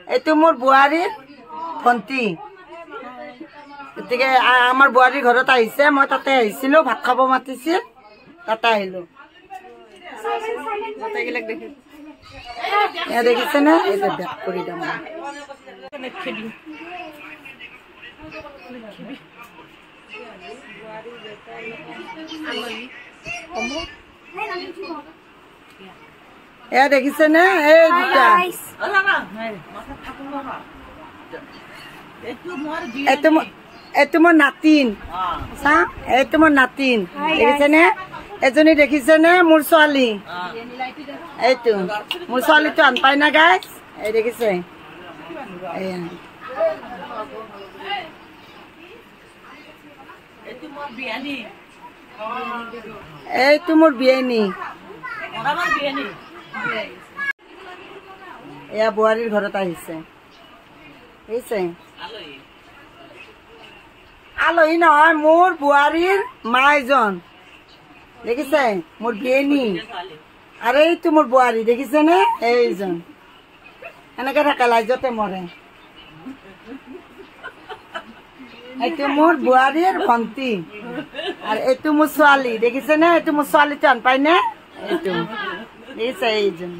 এইটো মোৰ বোৱাৰীৰ ভণ্টি গতিকে আমাৰ বোৱাৰীৰ ঘৰত আহিছে মই তাতে আহিছিলোঁ ভাত খাব মাতিছিল তাতে আহিলোঁ দেখিছে নে এই যে বেক কৰি দিম এয়া দেখিছে নে এই দুটা এইটো মোৰ নাতিন চা এইটো মোৰ নাতিন দেখিছে নে এজনী দেখিছে নে মোৰ ছোৱালী এইটো মোৰ ছোৱালীটো আন পাই না গাইছ এই দেখিছে এইটো মোৰ বিয়ানী এয়া বোৱাৰীৰ ঘৰত আহিছে বুজিছে আলহী নহয় মোৰ বোৱাৰীৰ মা এজন দেখিছে মোৰ বিয়ানী আৰু এইটো মোৰ বোৱাৰী দেখিছে নে এইজন এনেকে থাকে লাজতে মৰে এইটো মোৰ বোৱাৰীৰ ভণ্টি আৰু এইটো মোৰ ছোৱালী দেখিছে নে এইটো মোৰ ছোৱালীটো আন পাই নে এইটো দেখিছে এইজন